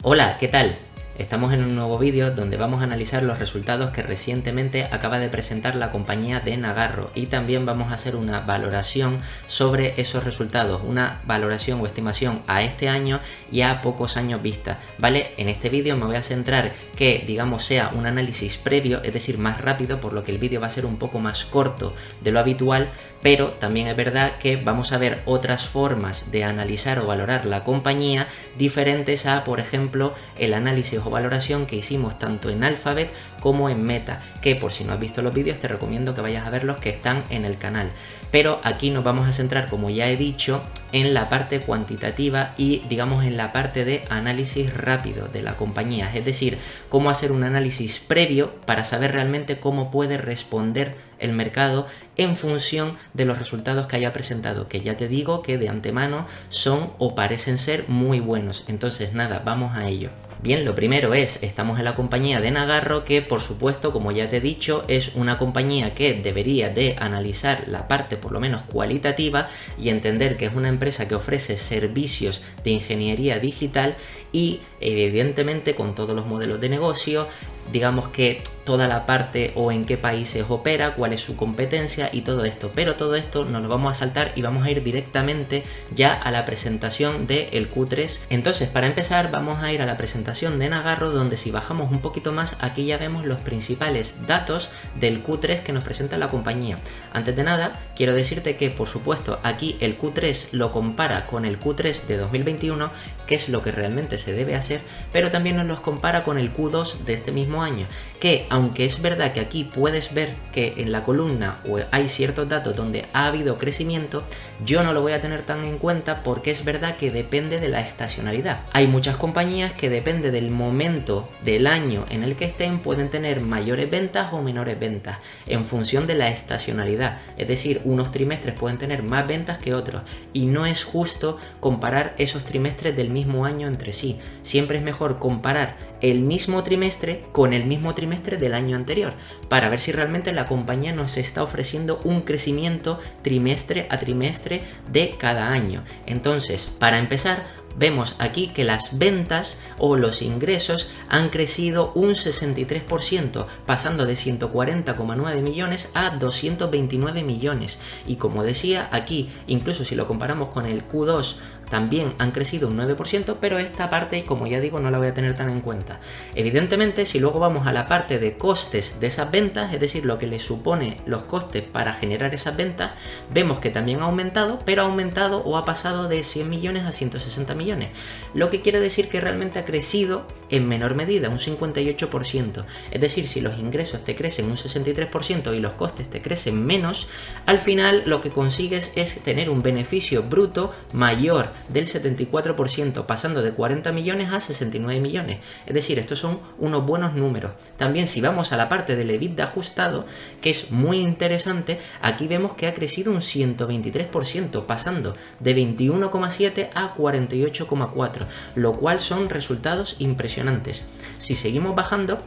Hola, ¿qué tal? Estamos en un nuevo vídeo donde vamos a analizar los resultados que recientemente acaba de presentar la compañía de Nagarro y también vamos a hacer una valoración sobre esos resultados, una valoración o estimación a este año y a pocos años vista, ¿vale? En este vídeo me voy a centrar que, digamos, sea un análisis previo, es decir, más rápido, por lo que el vídeo va a ser un poco más corto de lo habitual, pero también es verdad que vamos a ver otras formas de analizar o valorar la compañía diferentes a, por ejemplo, el análisis o valoración que hicimos tanto en Alphabet como en Meta, que por si no has visto los vídeos te recomiendo que vayas a ver los que están en el canal. Pero aquí nos vamos a centrar, como ya he dicho, en la parte cuantitativa y digamos en la parte de análisis rápido de la compañía, es decir, cómo hacer un análisis previo para saber realmente cómo puede responder el mercado en función de los resultados que haya presentado, que ya te digo que de antemano son o parecen ser muy buenos. Entonces nada, vamos a ello. Bien, lo primero es, estamos en la compañía de Nagarro, que por supuesto, como ya te he dicho, es una compañía que debería de analizar la parte por lo menos cualitativa y entender que es una empresa que ofrece servicios de ingeniería digital y evidentemente con todos los modelos de negocio, digamos que toda la parte o en qué países opera, cuál es su competencia y todo esto, pero todo esto nos lo vamos a saltar y vamos a ir directamente ya a la presentación del Q3. Entonces, para empezar vamos a ir a la presentación de Nagarro, donde si bajamos un poquito más, aquí ya vemos los principales datos del Q3 que nos presenta la compañía. Antes de nada, quiero decirte que por supuesto aquí el Q3 lo compara con el Q3 de 2021, que es lo que realmente se debe hacer, pero también nos los compara con el Q2 de este mismo año, que aunque es verdad que aquí puedes ver que en la columna hay ciertos datos donde ha habido crecimiento, yo no lo voy a tener tan en cuenta porque es verdad que depende de la estacionalidad. Hay muchas compañías que depende del momento del año en el que estén pueden tener mayores ventas o menores ventas en función de la estacionalidad, es decir, unos trimestres pueden tener más ventas que otros y no es justo comparar esos trimestres del mismo año entre sí. Siempre es mejor comparar el mismo trimestre con el mismo trimestre del año anterior para ver si realmente la compañía nos está ofreciendo un crecimiento trimestre a trimestre de cada año. Entonces, para empezar, vemos aquí que las ventas o los ingresos han crecido un 63%, pasando de 140,9 millones a 229 millones. Y como decía, aquí, incluso si lo comparamos con el Q2, también han crecido un 9%, pero esta parte, como ya digo, no la voy a tener tan en cuenta. Evidentemente, si luego vamos a la parte de costes de esas ventas, es decir, lo que le supone los costes para generar esas ventas, vemos que también ha aumentado, pero ha aumentado o ha pasado de 100 millones a 160 millones, lo que quiere decir que realmente ha crecido en menor medida, un 58%. Es decir, si los ingresos te crecen un 63% y los costes te crecen menos, al final lo que consigues es tener un beneficio bruto mayor del 74%, pasando de 40 millones a 69 millones. Es decir, estos son unos buenos números. También si vamos a la parte del EBITDA ajustado, que es muy interesante, aquí vemos que ha crecido un 123%, pasando de 21,7 a 48,4, lo cual son resultados impresionantes. Si seguimos bajando,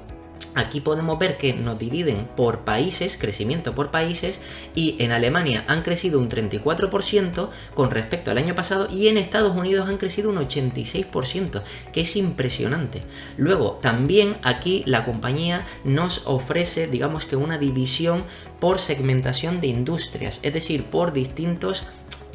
aquí podemos ver que nos dividen por países, crecimiento por países, y en Alemania han crecido un 34% con respecto al año pasado y en Estados Unidos han crecido un 86%, que es impresionante. Luego, también aquí la compañía nos ofrece, digamos que una división por segmentación de industrias, es decir, por distintos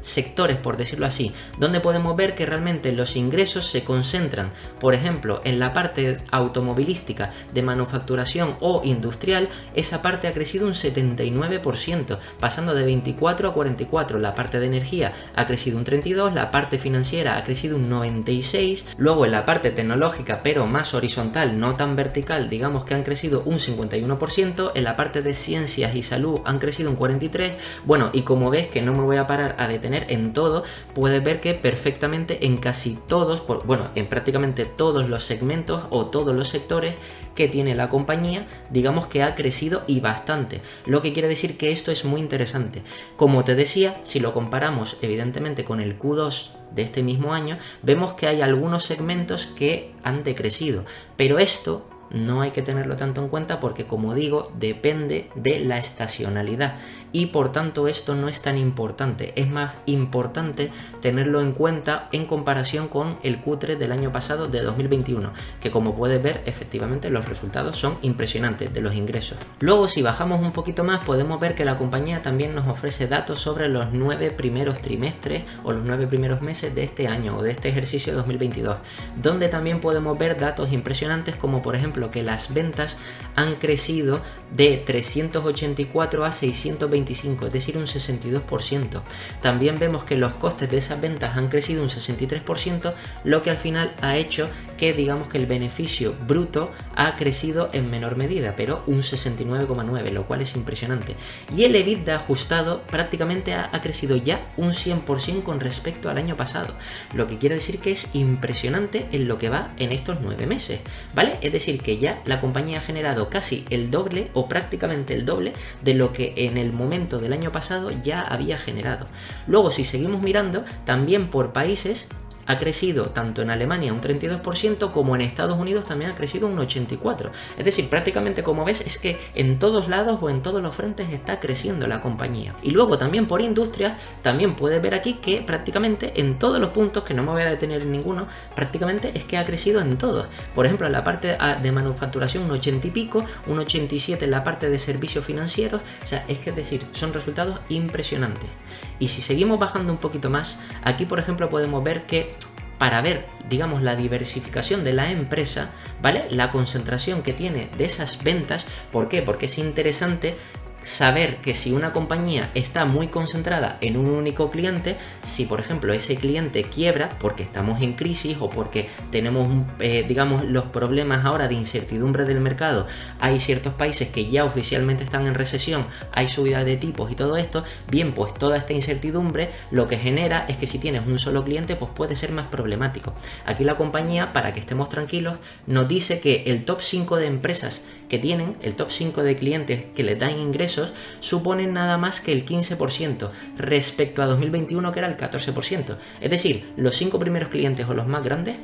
sectores, por decirlo así, donde podemos ver que realmente los ingresos se concentran, por ejemplo, en la parte automovilística, de manufacturación o industrial. Esa parte ha crecido un 79%, pasando de 24 a 44, la parte de energía ha crecido un 32, la parte financiera ha crecido un 96, luego en la parte tecnológica, pero más horizontal, no tan vertical, digamos que han crecido un 51%, en la parte de ciencias y salud han crecido un 43%, bueno, y como ves que no me voy a parar a detener en todo, puedes ver que perfectamente en casi todos, bueno, en prácticamente todos los segmentos o todos los sectores que tiene la compañía, digamos que ha crecido y bastante, lo que quiere decir que esto es muy interesante. Como te decía, si lo comparamos evidentemente con el Q2 de este mismo año, vemos que hay algunos segmentos que han decrecido, pero esto no hay que tenerlo tanto en cuenta porque, como digo, depende de la estacionalidad y por tanto esto no es tan importante. Es más importante tenerlo en cuenta en comparación con el Q3 del año pasado, de 2021, que como puedes ver, efectivamente los resultados son impresionantes de los ingresos. Luego, si bajamos un poquito más, podemos ver que la compañía también nos ofrece datos sobre los 9 primeros trimestres o los 9 primeros meses de este año o de este ejercicio 2022, donde también podemos ver datos impresionantes como por ejemplo que las ventas han crecido de 384 a 625, es decir, un 62%. También vemos que los costes de esas ventas han crecido un 63%, lo que al final ha hecho que digamos que el beneficio bruto ha crecido en menor medida, pero un 69,9, lo cual es impresionante. Y el EBITDA ajustado prácticamente ha crecido ya un 100% con respecto al año pasado, lo que quiere decir que es impresionante en lo que va en estos 9 meses, ¿vale? Es decir, que ya la compañía ha generado casi el doble o prácticamente el doble de lo que en el momento del año pasado ya había generado. Luego, si seguimos mirando, también por países, ha crecido tanto en Alemania un 32% como en Estados Unidos también ha crecido un 84%. Es decir, prácticamente como ves es que en todos lados o en todos los frentes está creciendo la compañía. Y luego también por industrias, también puedes ver aquí que prácticamente en todos los puntos, que no me voy a detener en ninguno, prácticamente es que ha crecido en todos. Por ejemplo, en la parte de manufacturación un 80 y pico, un 87 en la parte de servicios financieros, o sea, es que es decir, son resultados impresionantes. Y si seguimos bajando un poquito más, aquí por ejemplo podemos ver que para ver, digamos, la diversificación de la empresa, ¿vale? La concentración que tiene de esas ventas. ¿Por qué? Porque es interesante saber que si una compañía está muy concentrada en un único cliente, si por ejemplo ese cliente quiebra porque estamos en crisis o porque tenemos digamos los problemas ahora de incertidumbre del mercado, hay ciertos países que ya oficialmente están en recesión, hay subida de tipos y todo esto, bien, pues toda esta incertidumbre lo que genera es que si tienes un solo cliente pues puede ser más problemático. Aquí la compañía, para que estemos tranquilos, nos dice que el top 5 de empresas que tienen, el top 5 de clientes que les dan ingresos, suponen nada más que el 15% respecto a 2021, que era el 14%. Es decir, los 5 primeros clientes o los más grandes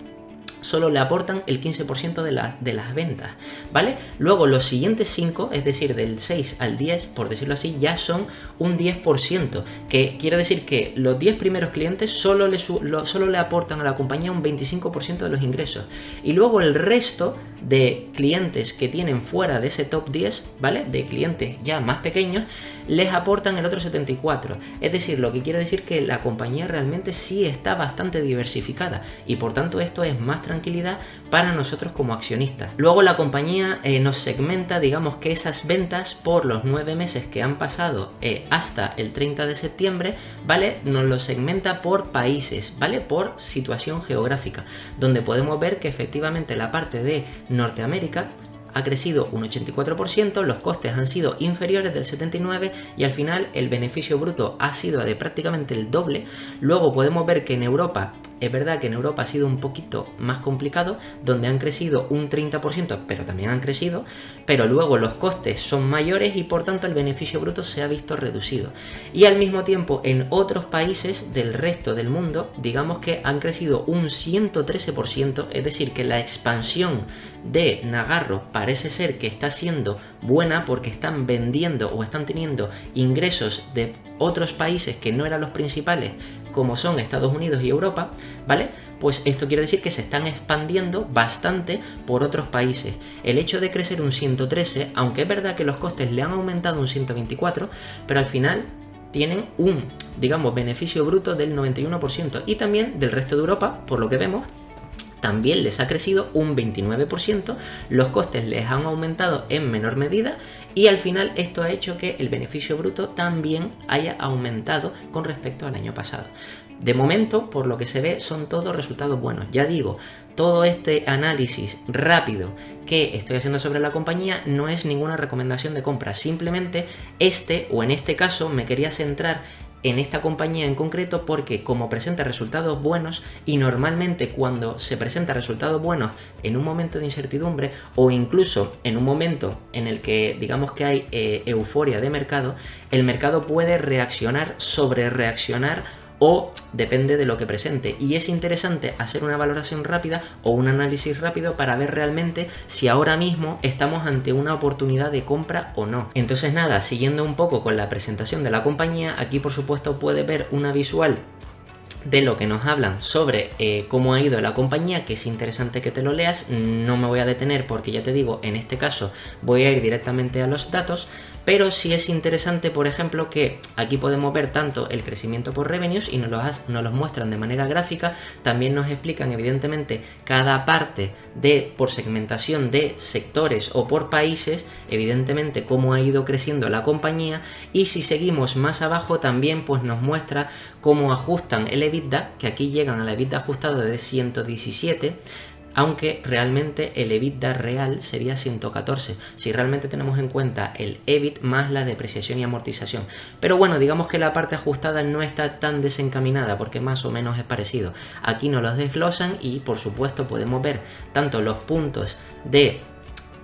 solo le aportan el 15% de las ventas, ¿vale? Luego los siguientes 5, es decir, del 6 al 10, por decirlo así, ya son un 10%, que quiere decir que los 10 primeros clientes solo le aportan a la compañía un 25% de los ingresos. Y luego el resto de clientes que tienen fuera de ese top 10, ¿vale? De clientes ya más pequeños, les aportan el otro 74%. Es decir, lo que quiere decir que la compañía realmente sí está bastante diversificada y por tanto esto es más tranquilidad para nosotros como accionistas. Luego la compañía nos segmenta, digamos que esas ventas por los 9 meses que han pasado hasta el 30 de septiembre, ¿vale? Nos lo segmenta por países, ¿vale? Por situación geográfica, donde podemos ver que efectivamente la parte de Norteamérica ha crecido un 84%, los costes han sido inferiores del 79% y al final el beneficio bruto ha sido de prácticamente el doble. Luego podemos ver que en Europa, es verdad que en Europa ha sido un poquito más complicado, donde han crecido un 30%, pero también han crecido, pero luego los costes son mayores y por tanto el beneficio bruto se ha visto reducido. Y al mismo tiempo en otros países del resto del mundo, digamos que han crecido un 113%, es decir, que la expansión de Nagarro parece ser que está siendo buena porque están vendiendo o están teniendo ingresos de otros países que no eran los principales, como son Estados Unidos y Europa, ¿vale? Pues esto quiere decir que se están expandiendo bastante por otros países. El hecho de crecer un 113, aunque es verdad que los costes le han aumentado un 124, pero al final tienen un, digamos, beneficio bruto del 91% y también del resto de Europa, por lo que vemos, también les ha crecido un 29%, los costes les han aumentado en menor medida y al final esto ha hecho que el beneficio bruto también haya aumentado con respecto al año pasado. De momento, por lo que se ve, son todos resultados buenos. Ya digo, todo este análisis rápido que estoy haciendo sobre la compañía no es ninguna recomendación de compra, simplemente en este caso me quería centrar en esta compañía en concreto porque como presenta resultados buenos y normalmente cuando se presenta resultados buenos en un momento de incertidumbre o incluso en un momento en el que digamos que hay euforia de mercado, el mercado puede reaccionar, sobrereaccionar o depende de lo que presente. Y es interesante hacer una valoración rápida o un análisis rápido para ver realmente si ahora mismo estamos ante una oportunidad de compra o no. Entonces nada, siguiendo un poco con la presentación de la compañía, aquí por supuesto puedes ver una visual de lo que nos hablan sobre cómo ha ido la compañía, que es interesante que te lo leas. No me voy a detener porque ya te digo, en este caso voy a ir directamente a los datos, pero sí es interesante, por ejemplo, que aquí podemos ver tanto el crecimiento por revenues y nos los muestran de manera gráfica. También nos explican evidentemente cada parte por segmentación de sectores o por países, evidentemente cómo ha ido creciendo la compañía. Y si seguimos más abajo también pues nos muestra cómo ajustan el EBITDA, que aquí llegan al EBITDA ajustado de 117, aunque realmente el EBITDA real sería 114, si realmente tenemos en cuenta el EBIT más la depreciación y amortización. Pero bueno, digamos que la parte ajustada no está tan desencaminada porque más o menos es parecido. Aquí nos los desglosan y por supuesto podemos ver tanto los puntos de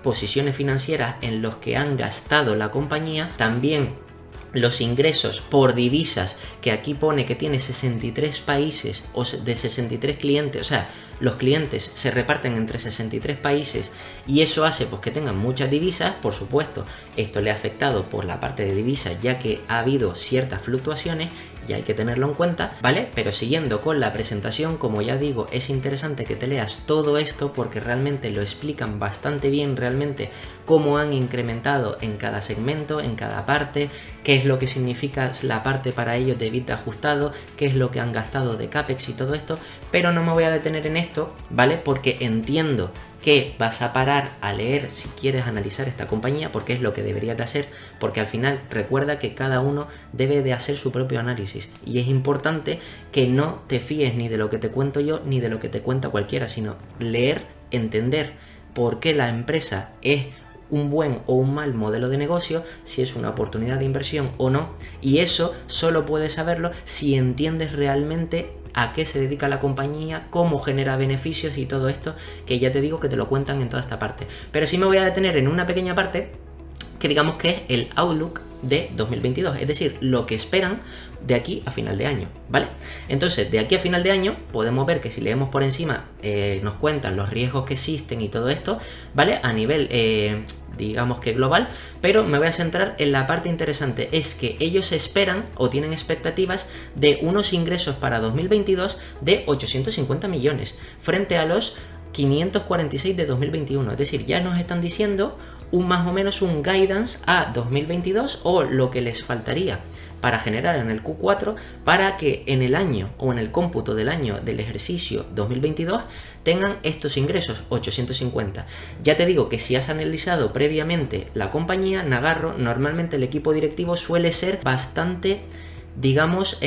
posiciones financieras en los que han gastado la compañía, también los ingresos por divisas, que aquí pone que tiene 63 países o de 63 clientes, o sea, los clientes se reparten entre 63 países y eso hace pues que tengan muchas divisas. Por supuesto, esto le ha afectado por la parte de divisas, ya que ha habido ciertas fluctuaciones y hay que tenerlo en cuenta, ¿vale? Pero siguiendo con la presentación, como ya digo, es interesante que te leas todo esto porque realmente lo explican bastante bien, realmente cómo han incrementado en cada segmento, en cada parte, qué es lo que significa la parte para ellos de EBITDA ajustado, qué es lo que han gastado de CAPEX y todo esto, pero no me voy a detener en esto, ¿vale? Porque entiendo que vas a parar a leer si quieres analizar esta compañía, porque es lo que deberías de hacer, porque al final recuerda que cada uno debe de hacer su propio análisis y es importante que no te fíes ni de lo que te cuento yo ni de lo que te cuenta cualquiera, sino leer, entender por qué la empresa es un buen o un mal modelo de negocio, si es una oportunidad de inversión o no, y eso solo puedes saberlo si entiendes realmente a qué se dedica la compañía, cómo genera beneficios y todo esto, que ya te digo que te lo cuentan en toda esta parte. Pero sí me voy a detener en una pequeña parte que digamos que es el outlook de 2022, es decir, lo que esperan de aquí a final de año, ¿vale? Entonces, de aquí a final de año podemos ver que si leemos por encima nos cuentan los riesgos que existen y todo esto, ¿vale? A nivel digamos que global, pero me voy a centrar en la parte interesante, es que ellos esperan o tienen expectativas de unos ingresos para 2022 de 850 millones frente a los 546 de 2021, es decir, ya nos están diciendo más o menos un guidance a 2022 o lo que les faltaría para generar en el Q4 para que en el año o en el cómputo del año del ejercicio 2022 tengan estos ingresos 850. Ya te digo que si has analizado previamente la compañía Nagarro, normalmente el equipo directivo suele ser bastante, digamos,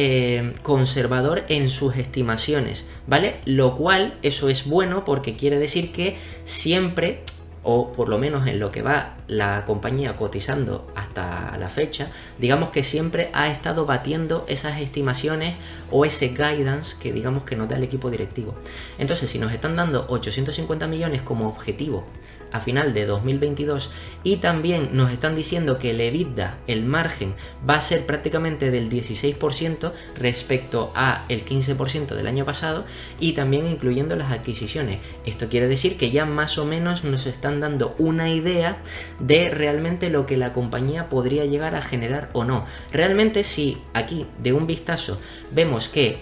conservador en sus estimaciones, ¿vale? Lo cual eso es bueno porque quiere decir que siempre, o por lo menos en lo que va la compañía cotizando hasta la fecha, digamos que siempre ha estado batiendo esas estimaciones o ese guidance que digamos que nos da el equipo directivo. Entonces, si nos están dando 850 millones como objetivo a final de 2022 y también nos están diciendo que el EBITDA, el margen, va a ser prácticamente del 16% respecto a el 15% del año pasado y también incluyendo las adquisiciones. Esto quiere decir que ya más o menos nos están dando una idea de realmente lo que la compañía podría llegar a generar o no. Realmente si aquí de un vistazo vemos que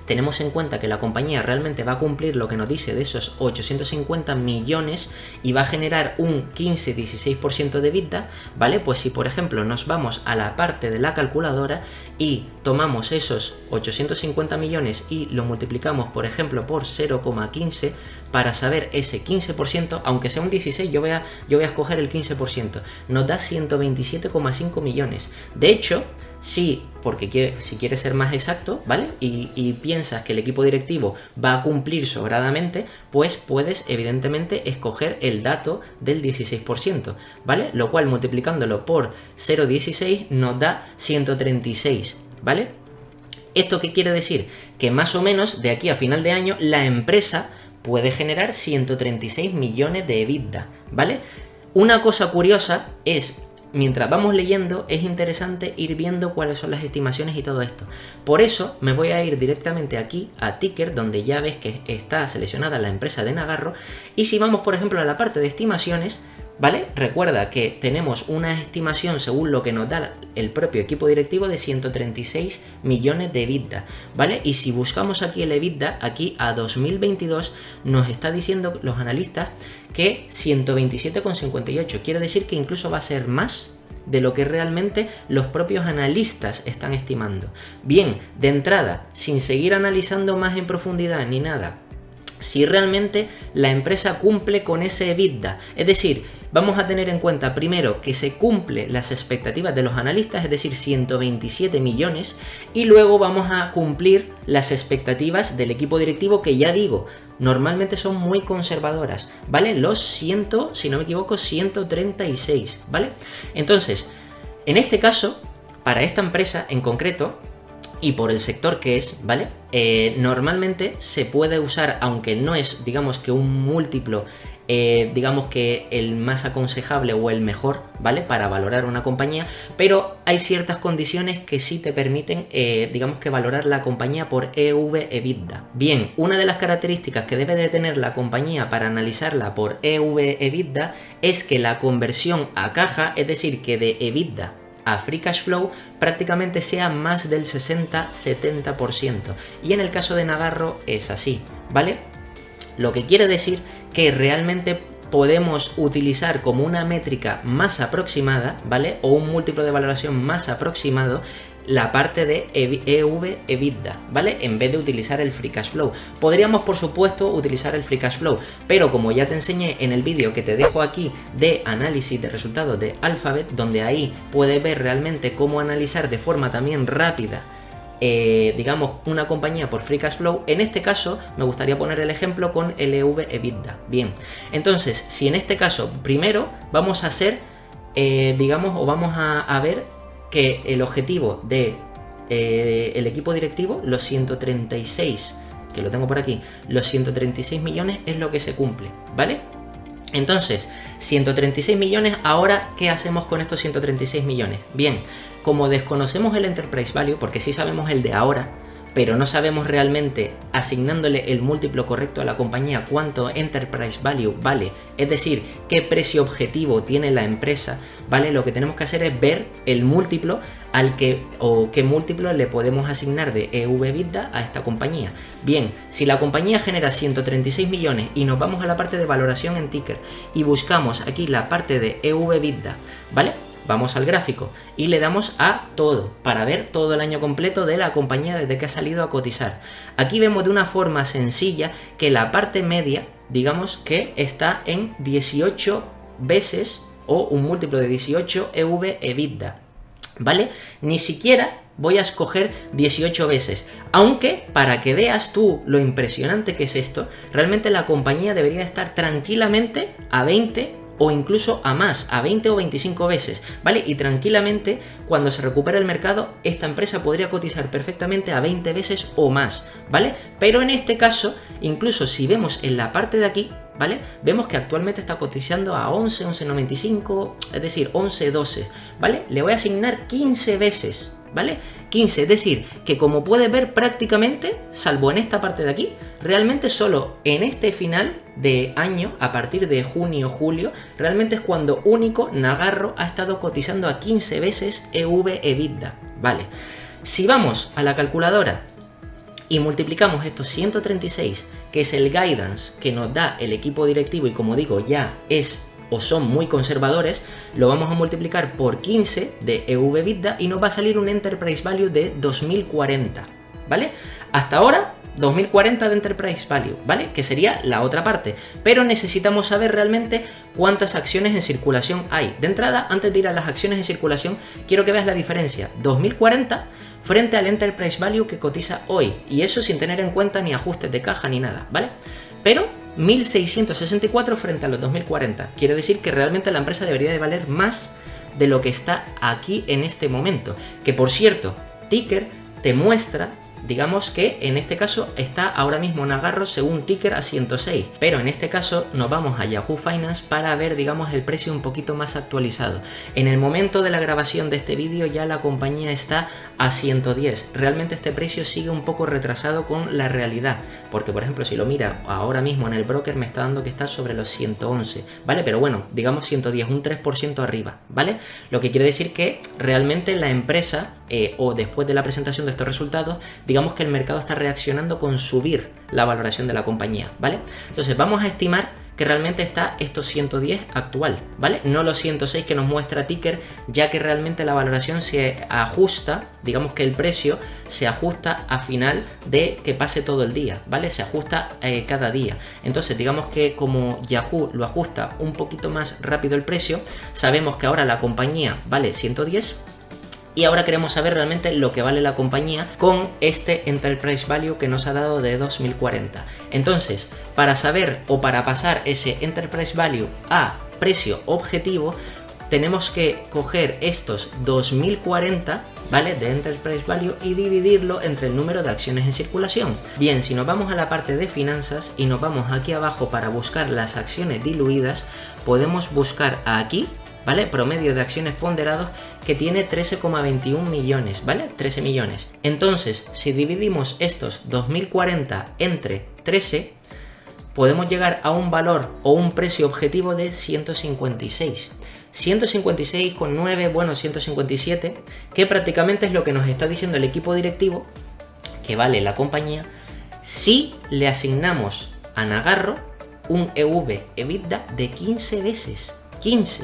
tenemos en cuenta que la compañía realmente va a cumplir lo que nos dice de esos 850 millones y va a generar un 15-16% de EBITDA, ¿vale? Pues si por ejemplo nos vamos a la parte de la calculadora y tomamos esos 850 millones y lo multiplicamos por ejemplo por 0,15 para saber ese 15%, aunque sea un 16, yo voy a escoger el 15%, nos da 127,5 millones. De hecho, sí, porque si quieres ser más exacto, ¿vale? Y piensas que el equipo directivo va a cumplir sobradamente, pues puedes evidentemente escoger el dato del 16%, ¿vale? Lo cual multiplicándolo por 0,16 nos da 136, ¿vale? ¿Esto qué quiere decir? Que más o menos de aquí a final de año la empresa puede generar 136 millones de EBITDA, ¿vale? Una cosa curiosa es mientras vamos leyendo es interesante ir viendo cuáles son las estimaciones y todo esto. Por eso me voy a ir directamente aquí a Ticker, donde ya ves que está seleccionada la empresa de Nagarro, y si vamos por ejemplo a la parte de estimaciones, ¿vale? Recuerda que tenemos una estimación según lo que nos da el propio equipo directivo de 136 millones de EBITDA, ¿vale? Y si buscamos aquí el EBITDA, aquí a 2022 nos está diciendo los analistas que 127,58, quiere decir que incluso va a ser más de lo que realmente los propios analistas están estimando. Bien, de entrada, sin seguir analizando más en profundidad ni nada, si realmente la empresa cumple con ese EBITDA, es decir, vamos a tener en cuenta primero que se cumple las expectativas de los analistas, es decir, 127 millones, y luego vamos a cumplir las expectativas del equipo directivo, que ya digo, normalmente son muy conservadoras, ¿vale? Los 100, si no me equivoco, 136, ¿vale? Entonces, en este caso, para esta empresa en concreto, y por el sector que es, ¿vale? Normalmente se puede usar, aunque no es, digamos que un múltiplo, digamos que el más aconsejable o el mejor, ¿vale? Para valorar una compañía, pero hay ciertas condiciones que sí te permiten, digamos que valorar la compañía por EV/EBITDA. Bien, una de las características que debe de tener la compañía para analizarla por EV/EBITDA es que la conversión a caja, es decir, que de EBITDA a Free Cash Flow prácticamente sea más del 60-70%, y en el caso de Nagarro es así, ¿vale? Lo que quiere decir que realmente podemos utilizar como una métrica más aproximada, ¿vale? O un múltiplo de valoración más aproximado la parte de EV/EBITDA, ¿vale? En vez de utilizar el Free Cash Flow. Podríamos, por supuesto, utilizar el Free Cash Flow, pero como ya te enseñé en el vídeo que te dejo aquí de análisis de resultados de Alphabet, donde ahí puedes ver realmente cómo analizar de forma también rápida, digamos, una compañía por Free Cash Flow, en este caso me gustaría poner el ejemplo con el EV/EBITDA. Bien, entonces, si en este caso primero vamos a hacer, digamos, o vamos a ver que el objetivo de el equipo directivo, los 136, que lo tengo por aquí, los 136 millones es lo que se cumple, ¿vale? Entonces, 136 millones, ahora, ¿qué hacemos con estos 136 millones? Bien, como desconocemos el Enterprise Value, porque sí sabemos el de ahora, pero no sabemos realmente, asignándole el múltiplo correcto a la compañía, cuánto Enterprise Value vale, es decir, qué precio objetivo tiene la empresa, ¿vale? Lo que tenemos que hacer es ver el múltiplo al que, o qué múltiplo le podemos asignar de EV/EBITDA a esta compañía. Bien, si la compañía genera 136 millones y nos vamos a la parte de valoración en Ticker y buscamos aquí la parte de EV/EBITDA, ¿vale? Vamos al gráfico y le damos a todo para ver todo el año completo de la compañía desde que ha salido a cotizar. Aquí vemos de una forma sencilla que la parte media, digamos que está en 18 veces o un múltiplo de 18 EV/EBITDA, ¿vale? Ni siquiera voy a escoger 18 veces, aunque para que veas tú lo impresionante que es esto, realmente la compañía debería estar tranquilamente a 20 o incluso a más, a 20 o 25 veces, ¿vale? Y tranquilamente, cuando se recupere el mercado, esta empresa podría cotizar perfectamente a 20 veces o más, ¿vale? Pero en este caso, incluso si vemos en la parte de aquí, ¿vale? Vemos que actualmente está cotizando a 11, 11,95, es decir, 11, 12, ¿vale? Le voy a asignar 15 veces, ¿vale? 15, es decir, que como puedes ver prácticamente, salvo en esta parte de aquí, realmente solo en este final de año, a partir de junio, julio, realmente es cuando único Nagarro ha estado cotizando a 15 veces EV/EBITDA, ¿vale? Si vamos a la calculadora y multiplicamos estos 136, que es el guidance que nos da el equipo directivo y como digo ya es o son muy conservadores, lo vamos a multiplicar por 15 de EV/EBITDA y nos va a salir un Enterprise Value de 2040, ¿vale? Hasta ahora 2040 de Enterprise Value, ¿vale? Que sería la otra parte, pero necesitamos saber realmente cuántas acciones en circulación hay. De entrada, antes de ir a las acciones en circulación, quiero que veas la diferencia 2040 frente al Enterprise Value que cotiza hoy, y eso sin tener en cuenta ni ajustes de caja ni nada, ¿vale? Pero 1664 frente a los 2040, quiere decir que realmente la empresa debería de valer más de lo que está aquí en este momento, que por cierto, Ticker te muestra digamos que en este caso está ahora mismo Nagarro según ticker a 106, pero en este caso nos vamos a Yahoo Finance para ver, digamos, el precio un poquito más actualizado. En el momento de la grabación de este vídeo ya la compañía está a 110. Realmente este precio sigue un poco retrasado con la realidad, porque por ejemplo si lo mira ahora mismo en el broker me está dando que está sobre los 111, ¿vale? Pero bueno, digamos 110, un 3% arriba, ¿vale? Lo que quiere decir que realmente la empresa, o después de la presentación de estos resultados, digamos que el mercado está reaccionando con subir la valoración de la compañía, ¿vale? Entonces vamos a estimar que realmente está estos 110 actual, ¿vale? No los 106 que nos muestra ticker, ya que realmente la valoración se ajusta, digamos que el precio se ajusta a final de que pase todo el día, ¿vale? Se ajusta cada día. Entonces digamos que como Yahoo lo ajusta un poquito más rápido el precio, sabemos que ahora la compañía vale 110. Y ahora queremos saber realmente lo que vale la compañía con este Enterprise Value que nos ha dado de 2040. Entonces, para saber o para pasar ese Enterprise Value a precio objetivo, tenemos que coger estos 2040, ¿vale? De Enterprise Value y dividirlo entre el número de acciones en circulación. Bien, si nos vamos a la parte de finanzas y nos vamos aquí abajo para buscar las acciones diluidas, podemos buscar aquí, ¿vale? Promedio de acciones ponderados, que tiene 13,21 millones, ¿vale? 13 millones. Entonces, si dividimos estos 2040 entre 13, podemos llegar a un valor o un precio objetivo de 156. 156,9, bueno, 157, que prácticamente es lo que nos está diciendo el equipo directivo que vale la compañía si le asignamos a Nagarro un EV/EBITDA de 15 veces. 15.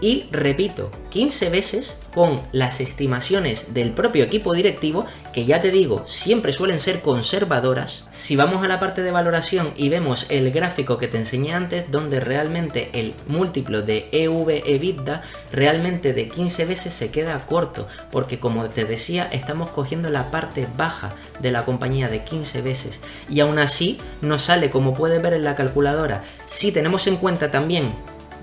Y repito, 15 veces con las estimaciones del propio equipo directivo, que ya te digo, siempre suelen ser conservadoras. Si vamos a la parte de valoración y vemos el gráfico que te enseñé antes, donde realmente el múltiplo de EV/EBITDA realmente de 15 veces se queda corto, porque como te decía, estamos cogiendo la parte baja de la compañía de 15 veces. Y aún así nos sale, como puedes ver en la calculadora, si tenemos en cuenta también,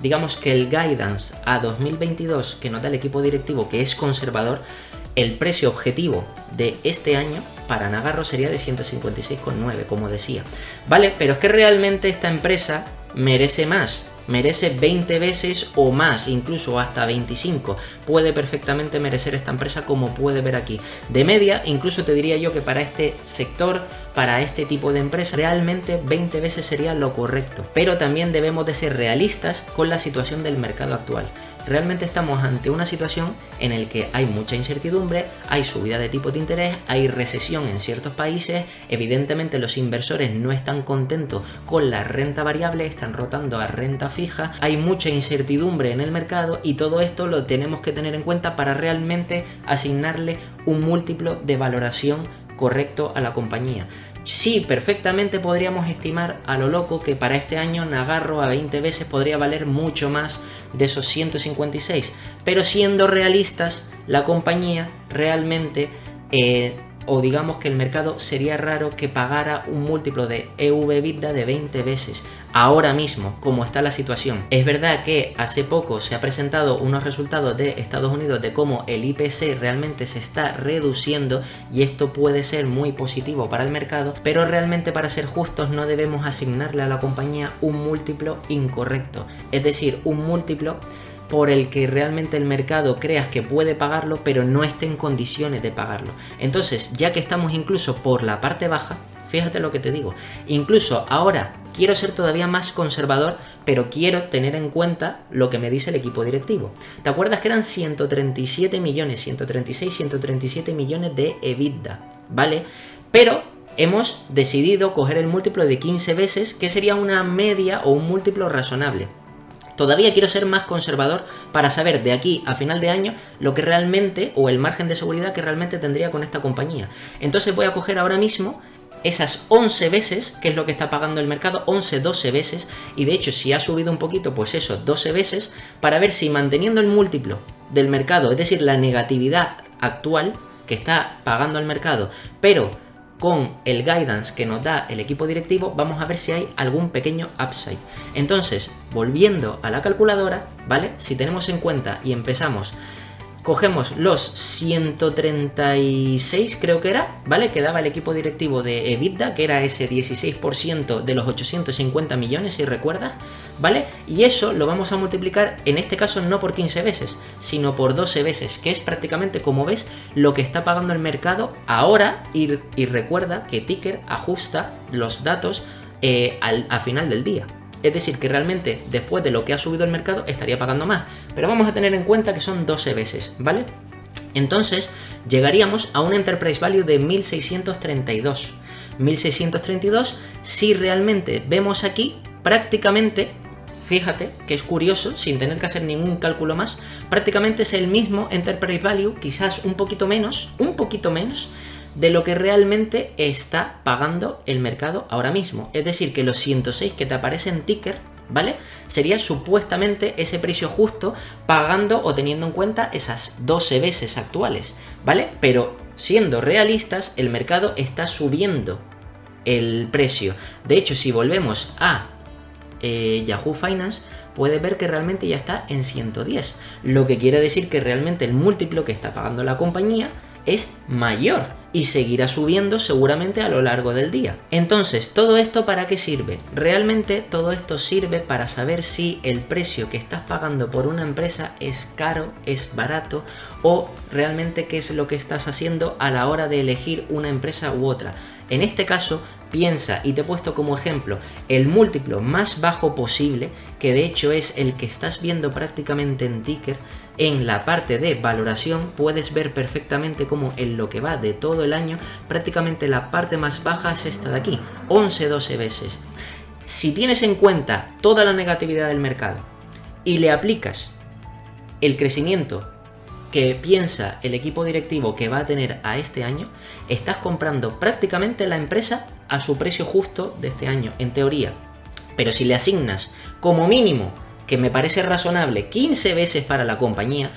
digamos que el guidance a 2022 que nos da el equipo directivo, que es conservador, el precio objetivo de este año para Nagarro sería de 156,9, como decía. Vale, pero es que realmente esta empresa merece más. Merece 20 veces o más, incluso hasta 25. Puede perfectamente merecer esta empresa, como puede ver aquí. De media, incluso te diría yo que para este sector, para este tipo de empresa, realmente 20 veces sería lo correcto. Pero también debemos de ser realistas con la situación del mercado actual. Realmente estamos ante una situación en la que hay mucha incertidumbre, hay subida de tipos de interés, hay recesión en ciertos países, evidentemente los inversores no están contentos con la renta variable, están rotando a renta fija, hay mucha incertidumbre en el mercado y todo esto lo tenemos que tener en cuenta para realmente asignarle un múltiplo de valoración correcto a la compañía. Sí, perfectamente podríamos estimar a lo loco que para este año Nagarro a 20 veces podría valer mucho más de esos 156, pero siendo realistas, la compañía realmente, o digamos que el mercado sería raro que pagara un múltiplo de EV/EBITDA de 20 veces, ahora mismo, como está la situación. Es verdad que hace poco se ha presentado unos resultados de Estados Unidos de cómo el IPC realmente se está reduciendo y esto puede ser muy positivo para el mercado, pero realmente, para ser justos, no debemos asignarle a la compañía un múltiplo incorrecto, es decir, un múltiplo por el que realmente el mercado creas que puede pagarlo, pero no esté en condiciones de pagarlo. Entonces, ya que estamos incluso por la parte baja, fíjate lo que te digo, incluso ahora quiero ser todavía más conservador, pero quiero tener en cuenta lo que me dice el equipo directivo. ¿Te acuerdas que eran 137 millones, 136, 137 millones de EBITDA, ¿vale? Pero hemos decidido coger el múltiplo de 15 veces, que sería una media o un múltiplo razonable. Todavía quiero ser más conservador para saber de aquí a final de año lo que realmente, o el margen de seguridad que realmente tendría con esta compañía. Entonces voy a coger ahora mismo esas 11 veces, que es lo que está pagando el mercado, 11, 12 veces, y de hecho si ha subido un poquito, pues eso, 12 veces, para ver si manteniendo el múltiplo del mercado, es decir, la negatividad actual que está pagando el mercado, pero con el guidance que nos da el equipo directivo, vamos a ver si hay algún pequeño upside. Entonces, volviendo a la calculadora, ¿vale? Si tenemos en cuenta y empezamos cogemos los 136, creo que era, ¿vale? Que daba el equipo directivo de EBITDA, que era ese 16% de los 850 millones, si recuerdas, ¿vale? Y eso lo vamos a multiplicar, en este caso no por 15 veces, sino por 12 veces, que es prácticamente, como ves, lo que está pagando el mercado ahora, y recuerda que Ticker ajusta los datos al final del día. Es decir, que realmente después de lo que ha subido el mercado estaría pagando más. Pero vamos a tener en cuenta que son 12 veces, ¿vale? Entonces llegaríamos a un Enterprise Value de 1632. 1632, si realmente vemos aquí, prácticamente, fíjate que es curioso, sin tener que hacer ningún cálculo más, prácticamente es el mismo Enterprise Value, quizás un poquito menos, de lo que realmente está pagando el mercado ahora mismo. Es decir, que los 106 que te aparece en Ticker, ¿vale? Sería supuestamente ese precio justo pagando o teniendo en cuenta esas 12 veces actuales, ¿vale? Pero siendo realistas, el mercado está subiendo el precio. De hecho, si volvemos a Yahoo Finance, puedes ver que realmente ya está en 110, lo que quiere decir que realmente el múltiplo que está pagando la compañía es mayor y seguirá subiendo seguramente a lo largo del día. Entonces, ¿todo esto para qué sirve? Realmente todo esto sirve para saber si el precio que estás pagando por una empresa es caro, es barato, o realmente qué es lo que estás haciendo a la hora de elegir una empresa u otra. En este caso, piensa, y te he puesto como ejemplo, el múltiplo más bajo posible, que de hecho es el que estás viendo prácticamente en Ticker. En la parte de valoración puedes ver perfectamente cómo en lo que va de todo el año, prácticamente la parte más baja es esta de aquí, 11-12 veces. Si tienes en cuenta toda la negatividad del mercado y le aplicas el crecimiento que piensa el equipo directivo que va a tener a este año, estás comprando prácticamente la empresa a su precio justo de este año, en teoría. Pero si le asignas como mínimo, que me parece razonable, 15 veces para la compañía,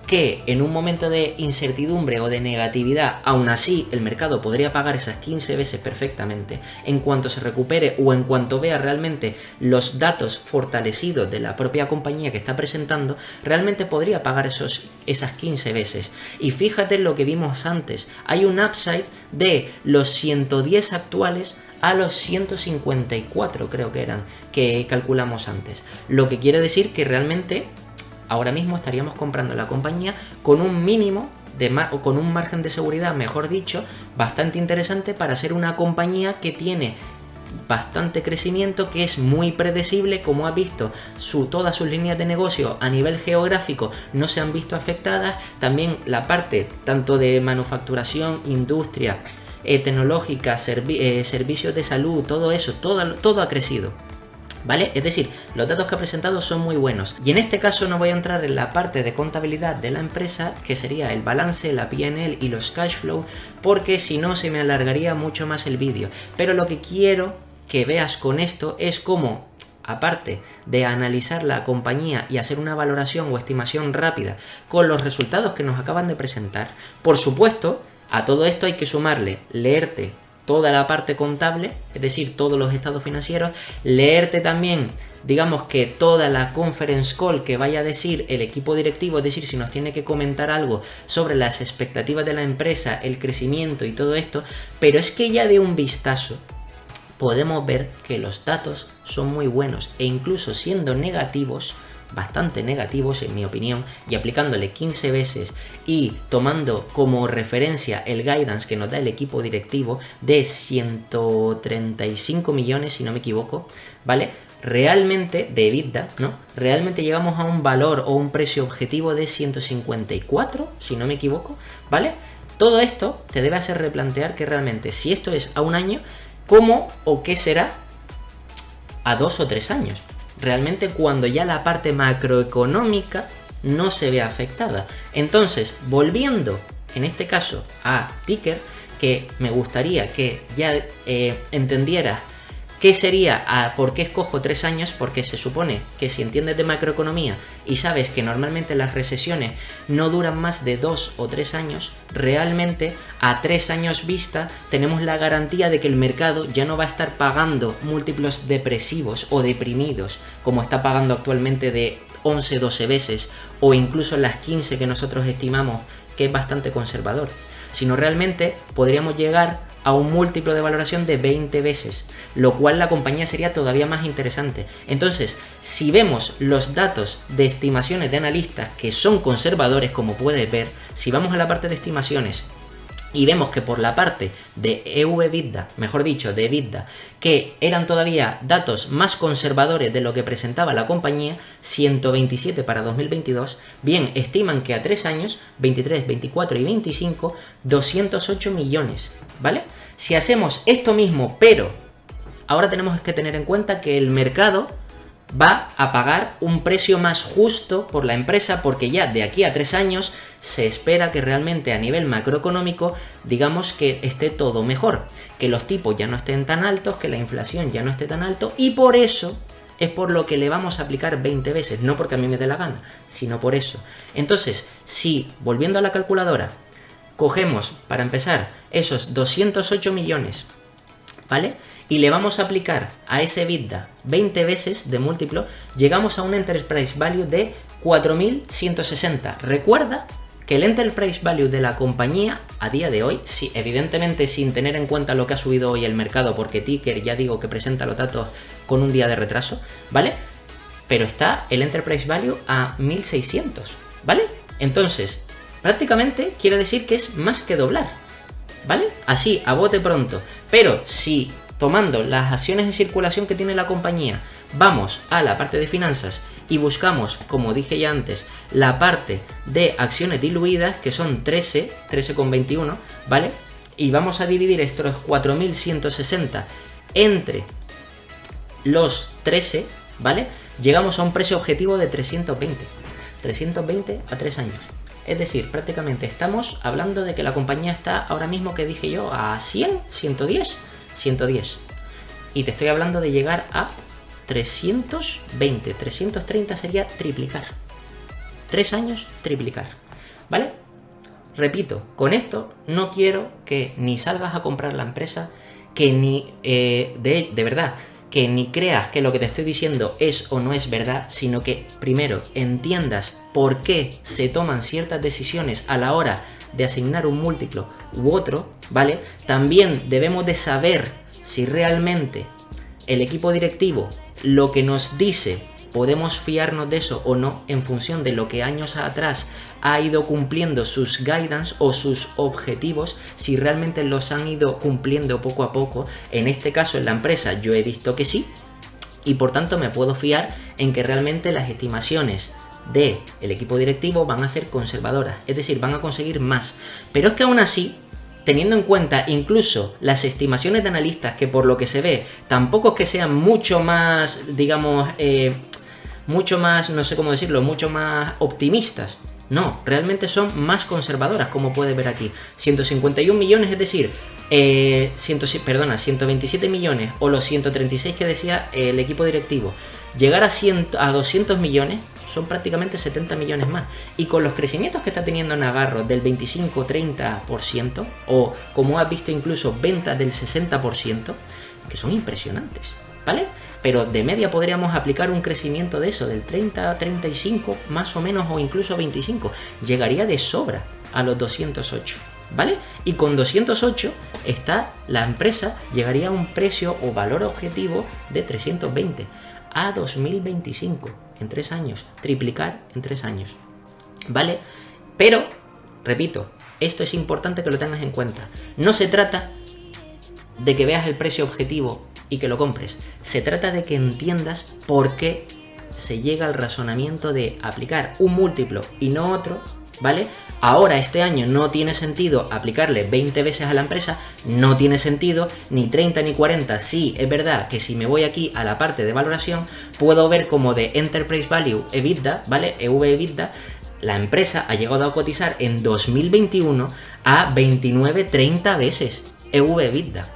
que en un momento de incertidumbre o de negatividad, aún así el mercado podría pagar esas 15 veces perfectamente, en cuanto se recupere o en cuanto vea realmente los datos fortalecidos de la propia compañía que está presentando, realmente podría pagar esas 15 veces. Y fíjate en lo que vimos antes, hay un upside de los 110 actuales a los 154, creo que eran, que calculamos antes. Lo que quiere decir que realmente ahora mismo estaríamos comprando la compañía con un mínimo o con un margen de seguridad, mejor dicho, bastante interesante para ser una compañía que tiene bastante crecimiento, que es muy predecible, como has visto, todas sus líneas de negocio a nivel geográfico no se han visto afectadas, también la parte tanto de manufacturación, industria, tecnológica, servicios de salud, todo eso, todo ha crecido, ¿vale? Es decir, los datos que ha presentado son muy buenos. Y en este caso no voy a entrar en la parte de contabilidad de la empresa, que sería el balance, la P&L y los cash flow, porque si no se me alargaría mucho más el vídeo. Pero lo que quiero que veas con esto es cómo, aparte de analizar la compañía y hacer una valoración o estimación rápida con los resultados que nos acaban de presentar, por supuesto, a todo esto hay que sumarle, leerte toda la parte contable, es decir, todos los estados financieros, leerte también, digamos que toda la conference call que vaya a decir el equipo directivo, es decir, si nos tiene que comentar algo sobre las expectativas de la empresa, el crecimiento y todo esto, pero es que ya de un vistazo podemos ver que los datos son muy buenos e incluso siendo negativos, bastante negativos en mi opinión, y aplicándole 15 veces y tomando como referencia el guidance que nos da el equipo directivo de 135 millones, si no me equivoco, ¿vale? Realmente, de EBITDA, ¿no? Realmente llegamos a un valor o un precio objetivo de 154, si no me equivoco, ¿vale? Todo esto te debe hacer replantear que realmente, si esto es a un año, ¿cómo o qué será a 2 o 3 años? Realmente cuando ya la parte macroeconómica no se ve afectada. Entonces, volviendo en este caso a Ticker, que me gustaría que ya entendieras qué sería, por qué escojo 3 años, porque se supone que si entiendes de macroeconomía y sabes que normalmente las recesiones no duran más de 2 o 3 años, realmente a 3 años vista tenemos la garantía de que el mercado ya no va a estar pagando múltiplos depresivos o deprimidos como está pagando actualmente de 11, 12 veces o incluso las 15 que nosotros estimamos que es bastante conservador, sino realmente podríamos llegar a un múltiplo de valoración de 20 veces, lo cual la compañía sería todavía más interesante. Entonces, si vemos los datos de estimaciones de analistas que son conservadores, como puedes ver, si vamos a la parte de estimaciones y vemos que por la parte de EV/EBITDA, mejor dicho, de EBITDA, que eran todavía datos más conservadores de lo que presentaba la compañía, 127 para 2022, bien, estiman que a 3 años, 23, 24 y 25, 208 millones, ¿vale? Si hacemos esto mismo, pero ahora tenemos que tener en cuenta que el mercado va a pagar un precio más justo por la empresa, porque ya de aquí a 3 años se espera que realmente a nivel macroeconómico, digamos que esté todo mejor, que los tipos ya no estén tan altos, que la inflación ya no esté tan alto, y por eso es por lo que le vamos a aplicar 20 veces, no porque a mí me dé la gana, sino por eso. Entonces, si, volviendo a la calculadora, cogemos, para empezar, esos 208 millones, ¿vale? Y le vamos a aplicar a ese EBITDA 20 veces de múltiplo, llegamos a un Enterprise Value de 4.160. Recuerda que el Enterprise Value de la compañía a día de hoy, sí, evidentemente sin tener en cuenta lo que ha subido hoy el mercado, porque Ticker ya digo que presenta los datos con un día de retraso, ¿vale? Pero está el Enterprise Value a 1.600, ¿vale? Entonces, prácticamente quiere decir que es más que doblar, ¿vale? Así, a bote pronto. Pero si tomando las acciones en circulación que tiene la compañía, vamos a la parte de finanzas y buscamos, como dije ya antes, la parte de acciones diluidas, que son 13,21, ¿vale? Y vamos a dividir estos 4.160 entre los 13, ¿vale? Llegamos a un precio objetivo de 320 a 3 años. Es decir, prácticamente estamos hablando de que la compañía está ahora mismo, que dije yo, a 100, 110. Y te estoy hablando de llegar a 320, 330 sería triplicar. 3 años, triplicar. ¿Vale? Repito, con esto no quiero que ni salgas a comprar la empresa, que ni, de verdad, que ni creas que lo que te estoy diciendo es o no es verdad, sino que primero entiendas por qué se toman ciertas decisiones a la hora de asignar un múltiplo u otro, ¿vale? También debemos de saber si realmente el equipo directivo lo que nos dice podemos fiarnos de eso o no, en función de lo que años atrás ha ido cumpliendo sus guidance o sus objetivos, si realmente los han ido cumpliendo poco a poco. En este caso, en la empresa, yo he visto que sí, y por tanto me puedo fiar en que realmente las estimaciones del equipo directivo van a ser conservadoras, es decir, van a conseguir más. Pero es que aún así, teniendo en cuenta incluso las estimaciones de analistas, que por lo que se ve tampoco es que sean mucho más, digamos, mucho más, no sé cómo decirlo, mucho más optimistas. No, realmente son más conservadoras, como puedes ver aquí. 151 millones, es decir, 127 millones o los 136 que decía el equipo directivo. Llegar a 200 millones son prácticamente 70 millones más. Y con los crecimientos que está teniendo Nagarro del 25-30%, o como has visto incluso ventas del 60%, que son impresionantes, ¿vale? Pero de media podríamos aplicar un crecimiento de eso, del 30, 35, más o menos, o incluso 25. Llegaría de sobra a los 208, ¿vale? Y con 208 la empresa llegaría a un precio o valor objetivo de 320 a 2025, en 3 años. Triplicar en 3 años, ¿vale? Pero, repito, esto es importante que lo tengas en cuenta. No se trata de que veas el precio objetivo y que lo compres. Se trata de que entiendas por qué se llega al razonamiento de aplicar un múltiplo y no otro, ¿vale? Ahora, este año, no tiene sentido aplicarle 20 veces a la empresa, no tiene sentido ni 30 ni 40. Sí, es verdad que si me voy aquí a la parte de valoración, puedo ver como de Enterprise Value EBITDA, ¿vale? EV/EBITDA, la empresa ha llegado a cotizar en 2021 a 29-30 veces EV/EBITDA.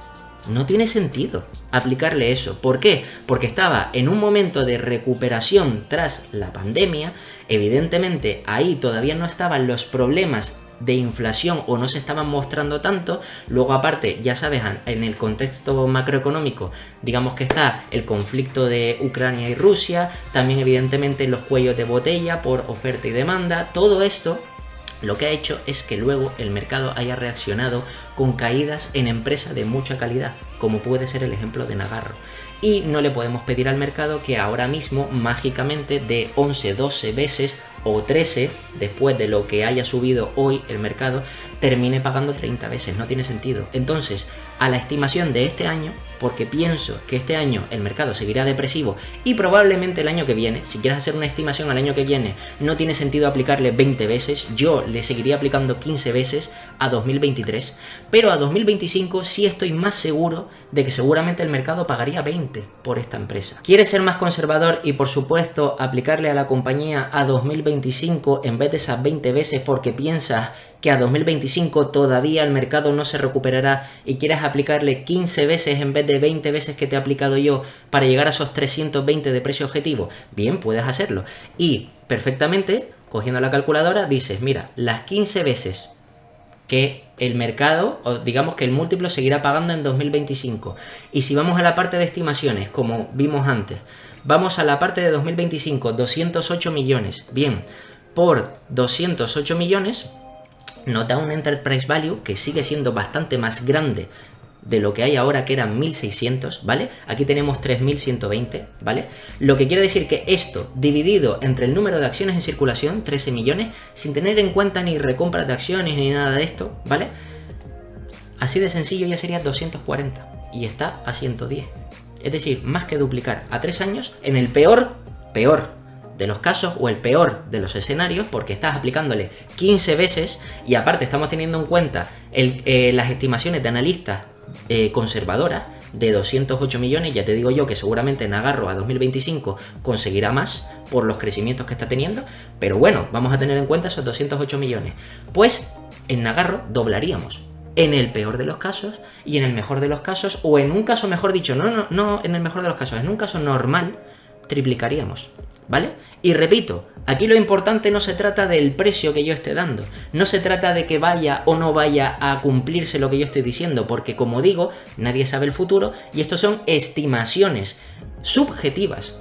No tiene sentido aplicarle eso. ¿Por qué? Porque estaba en un momento de recuperación tras la pandemia. Evidentemente ahí todavía no estaban los problemas de inflación o no se estaban mostrando tanto. Luego aparte, ya sabes, en el contexto macroeconómico, digamos que está el conflicto de Ucrania y Rusia, también evidentemente los cuellos de botella por oferta y demanda. Todo esto lo que ha hecho es que luego el mercado haya reaccionado con caídas en empresas de mucha calidad, como puede ser el ejemplo de Nagarro. Y no le podemos pedir al mercado que ahora mismo mágicamente de 11, 12 veces o 13, después de lo que haya subido hoy el mercado, termine pagando 30 veces. No tiene sentido. Entonces, a la estimación de este año, porque pienso que este año el mercado seguirá depresivo y probablemente el año que viene, si quieres hacer una estimación al año que viene, no tiene sentido aplicarle 20 veces, yo le seguiría aplicando 15 veces a 2023, pero a 2025 sí estoy más seguro de que seguramente el mercado pagaría 20 por esta empresa. ¿Quieres ser más conservador y por supuesto aplicarle a la compañía a 2025 en vez de esas 20 veces porque piensas que a 2025 todavía el mercado no se recuperará y quieres aplicarle 15 veces en vez de 20 veces que te he aplicado yo para llegar a esos 320 de precio objetivo? Bien, puedes hacerlo. Y perfectamente, cogiendo la calculadora, dices, mira, las 15 veces que el mercado, o digamos que el múltiplo seguirá pagando en 2025. Y si vamos a la parte de estimaciones, como vimos antes, vamos a la parte de 2025, 208 millones. Bien, por 208 millones nos da un enterprise value que sigue siendo bastante más grande de lo que hay ahora, que eran 1.600, ¿vale? Aquí tenemos 3.120, ¿vale? Lo que quiere decir que esto, dividido entre el número de acciones en circulación, 13 millones, sin tener en cuenta ni recompras de acciones ni nada de esto, ¿vale? Así de sencillo ya sería 240 y está a 110. Es decir, más que duplicar a 3 años en el peor de los casos o el peor de los escenarios, porque estás aplicándole 15 veces y aparte estamos teniendo en cuenta las estimaciones de analistas conservadoras de 208 millones. Ya te digo yo que seguramente Nagarro a 2025 conseguirá más por los crecimientos que está teniendo, pero bueno, vamos a tener en cuenta esos 208 millones. Pues en Nagarro doblaríamos. En el peor de los casos y en el mejor de los casos, o en un caso, mejor dicho, no en el mejor de los casos, en un caso normal, triplicaríamos, ¿vale? Y repito, aquí lo importante no se trata del precio que yo esté dando, no se trata de que vaya o no vaya a cumplirse lo que yo estoy diciendo, porque como digo, nadie sabe el futuro y estos son estimaciones subjetivas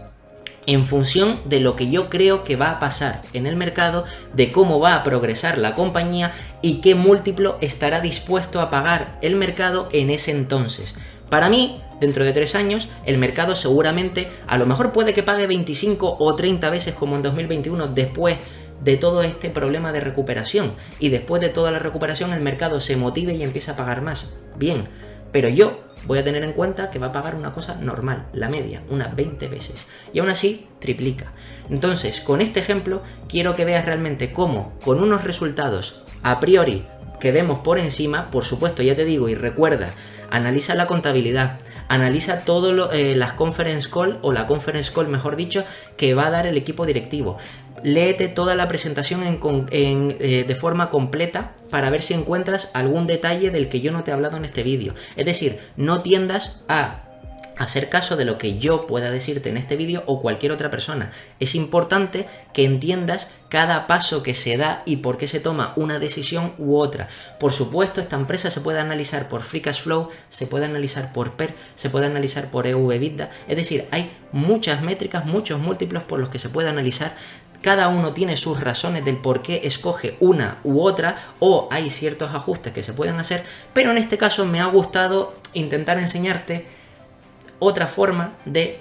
en función de lo que yo creo que va a pasar en el mercado, de cómo va a progresar la compañía y qué múltiplo estará dispuesto a pagar el mercado en ese entonces. Para mí, dentro de 3 años, el mercado seguramente, a lo mejor puede que pague 25 o 30 veces como en 2021 después de todo este problema de recuperación. Y después de toda la recuperación el mercado se motive y empieza a pagar más. Bien, pero yo voy a tener en cuenta que va a pagar una cosa normal, la media, unas 20 veces. Y aún así, triplica. Entonces, con este ejemplo, quiero que veas realmente cómo, con unos resultados a priori que vemos por encima, por supuesto, ya te digo, y recuerda, analiza la contabilidad, analiza todo las conference call, o la conference call mejor dicho, que va a dar el equipo directivo. Léete toda la presentación de forma completa para ver si encuentras algún detalle del que yo no te he hablado en este vídeo. Es decir, no tiendas a hacer caso de lo que yo pueda decirte en este vídeo o cualquier otra persona. Es importante que entiendas cada paso que se da y por qué se toma una decisión u otra. Por supuesto, esta empresa se puede analizar por Free Cash Flow, se puede analizar por PER, se puede analizar por EV/EBITDA. Es decir, hay muchas métricas, muchos múltiplos por los que se puede analizar. Cada uno tiene sus razones del por qué escoge una u otra, o hay ciertos ajustes que se pueden hacer, pero en este caso me ha gustado intentar enseñarte otra forma de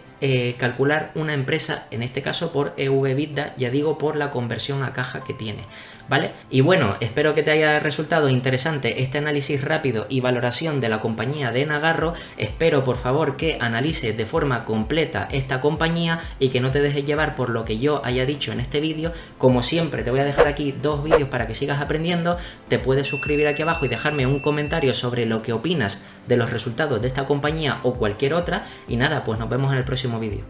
calcular una empresa, en este caso por EV/EBITDA, ya digo, por la conversión a caja que tiene, ¿vale? Y bueno, espero que te haya resultado interesante este análisis rápido y valoración de la compañía de Nagarro. Espero, por favor, que analices de forma completa esta compañía y que no te dejes llevar por lo que yo haya dicho en este vídeo. Como siempre, te voy a dejar aquí 2 vídeos para que sigas aprendiendo. Te puedes suscribir aquí abajo y dejarme un comentario sobre lo que opinas de los resultados de esta compañía o cualquier otra. Y nada, pues nos vemos en el próximo vídeo.